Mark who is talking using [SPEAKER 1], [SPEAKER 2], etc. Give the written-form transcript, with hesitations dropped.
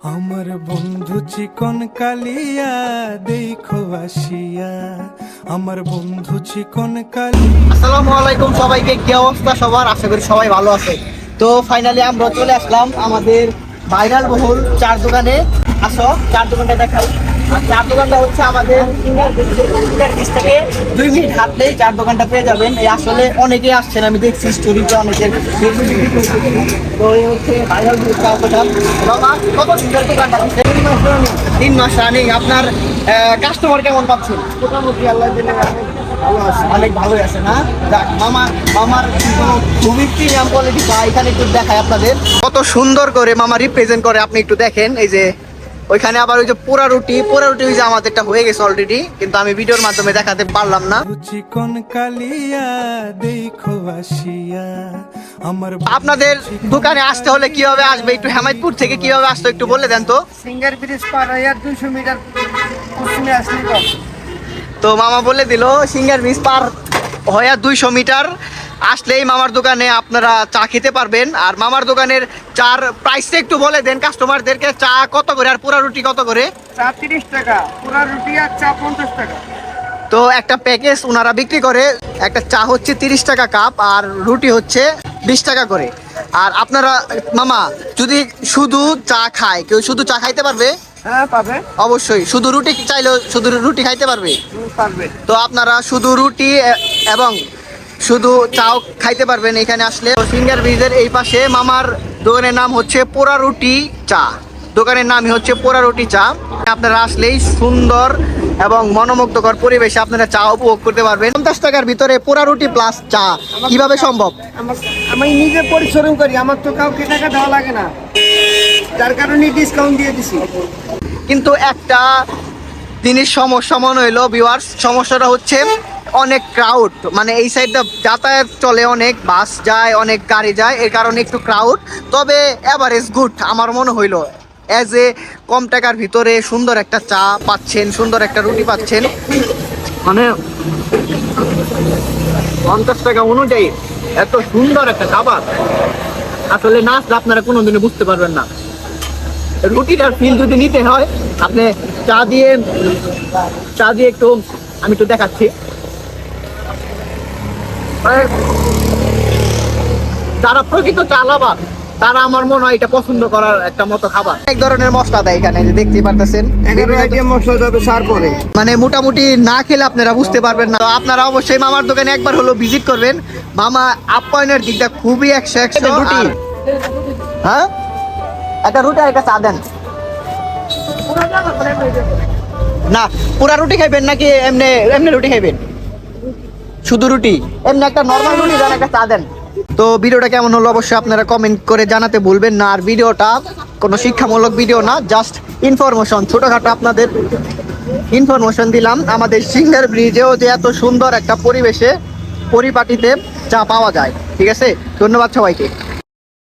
[SPEAKER 1] আমার বন্ধু চিকন কালিয়া দেখো আসিয়া, আমার বন্ধু চিকন কালিয়া।
[SPEAKER 2] আসসালামু আলাইকুম সবাইকে, কি অবস্থা সবার? আশা করি সবাই ভালো আছে। তো ফাইনালি আমরা চলে আসলাম আমাদের ভাইরাল বহুল চার দোকানে। আসো চার দোকানটা দেখাই। আর চার দোকানটা হচ্ছে আমাদের নিচ থেকে 2 মিনিট হাঁটলেই চার দোকানটা পেয়ে যাবেন। এই আসলে অনেকেই আসছেন, আমি দেখছি স্টোরিতে অনেকের। তো এই হচ্ছে ভাইরাল বহুল চার দোকান। বাবা কত সুন্দর দোকানটা, 3 মাস রানিং। আপনার কাস্টমার কেমন পাচ্ছেন? মোটামুটি আল্লাহ দিলে অনেক ভালোই আছে না? যাক, মামার খুবই প্রিমিয়াম কোয়ালিটি চা এখানে একটু দেখায় আপনাদের কত সুন্দর করে মামা রিপ্রেজেন্ট করে। আপনি একটু দেখেন, এই যে ওইখানে আবার ওই যে পোড়া রুটি ওই যে আমাদেরটা হয়ে গেছে অলরেডি, কিন্তু আমি ভিডিওর মাধ্যমে দেখাতে পারলাম না।
[SPEAKER 1] চিকন কালিয়া দেখো আসিয়া, আমার
[SPEAKER 2] আপনাদের দোকানে আসতে হলে কিভাবে আসবে, একটু হেমায়তপুর থেকে কিভাবে আসতে একটু বলে দেন তো।
[SPEAKER 3] সিঙ্গার ব্রিজ পার হয়ে 200 মিটার পশ্চিমে আসলে
[SPEAKER 2] তো মামা বলে দিল সিঙ্গার ব্রিজ পার হয়ে 200 মিটার আসলেই মামার দোকানে আপনারা চা খেতে পারবেন। আর মামার দোকানের চার প্রাইসটা একটু বলে দেন কাস্টমারদেরকে। চা কত করে আর পুরা রুটি কত করে?
[SPEAKER 3] চা 30 টাকা, পুরা রুটি আর চা 50 টাকা।
[SPEAKER 2] তো একটা প্যাকেজ ওনারা বিক্রি করে, একটা চা হচ্ছে 30 টাকা কাপ আর রুটি হচ্ছে 20 টাকা করে। আর আপনারা মামা যদি শুধু চা খায়, কেউ শুধু চা খাইতে পারবে?
[SPEAKER 3] হ্যাঁ পাবে,
[SPEAKER 2] অবশ্যই। শুধু রুটি চাইলেও শুধু রুটি খাইতে পারবে?
[SPEAKER 3] পারবে।
[SPEAKER 2] তো আপনারা শুধু রুটি এবং শুধু চাও খাইতে পারবেন এখানে আসলে। সিঙ্গার ব্রিজের এই পাশে মামার দোকানের নাম হচ্ছে পোড়া রুটি চা। দোকানের নামই হচ্ছে পোড়া রুটি চা। আপনারা আসলেই সুন্দর এবং মনোমুগ্ধকর পরিবেশে আপনারা চা উপভোগ করতে পারবেন। 50 টাকার ভিতরে পোড়া রুটি প্লাস চা কিভাবে সম্ভব?
[SPEAKER 3] আমি নিজে পরিশ্রম করি, আমার তো কাউকে টাকা দেওয়া লাগে না, যার কারণে ডিসকাউন্ট দিয়ে দিছি।
[SPEAKER 2] কিন্তু একটা জিনিস সমস্যা মনে হইলো ভিউয়ার্স, সমস্যাটা হচ্ছে অনেক ক্রাউড, মানে এই সাইডটা যাতায়াত চলে, অনেক বাস যায়, অনেক গাড়ি যায়, এর কারণে একটু ক্রাউড। তবে এভারেজ গুড আমার মনে হইলো। অ্যাজ এ কম টাকার ভিতরে সুন্দর একটা চা পাচ্ছেন, সুন্দর একটা রুটি পাচ্ছেন, মানে 50 টাকা অনুযায়ী এত সুন্দর একটা খাবার আসলে না আসলে আপনারা কোনোদিনও বুঝতে পারবেন না। রুটিটার ফিল যদি নিতে হয়, আপনি চা দিয়ে একটু আমি একটু দেখাচ্ছি। যারা প্রকৃত চা লাভার তারা আমার মনে হয় এটা পছন্দ করার একটা মতো খাবার। এক ধরনের মশলা দেয় এখানে, যে দেখতে পারতেছেন
[SPEAKER 3] মশলা যাবে সার পরে,
[SPEAKER 2] মানে মোটামুটি না খেলে আপনারা বুঝতে পারবেন না। আপনারা অবশ্যই মামার দোকানে একবার হলো ভিজিট করবেন। মামা আপ্যায়নের দিকটা খুবই 100 রুটি। হ্যাঁ, একটা রুটি আর একটা চা দেন না। পুরা রুটি খাইবেন নাকি এমনি এমনি রুটি খাইবেন? শুধু রুটি, এমনি একটা নরমাল রুটি দেন, একটা চা দেন। তো ভিডিওটা কেমন হলো অবশ্যই আপনারা কমেন্ট করে জানাতে ভুলবেন না। আর ভিডিওটা কোনো শিক্ষামূলক ভিডিও না, জাস্ট ইনফরমেশন, ছোটখাটো আপনাদের ইনফরমেশন দিলাম। আমাদের সিঙ্গার ব্রিজেও যে এত সুন্দর একটা পরিবেশে পরিপাটিতে চা পাওয়া যায়। ঠিক আছে, ধন্যবাদ সবাইকে।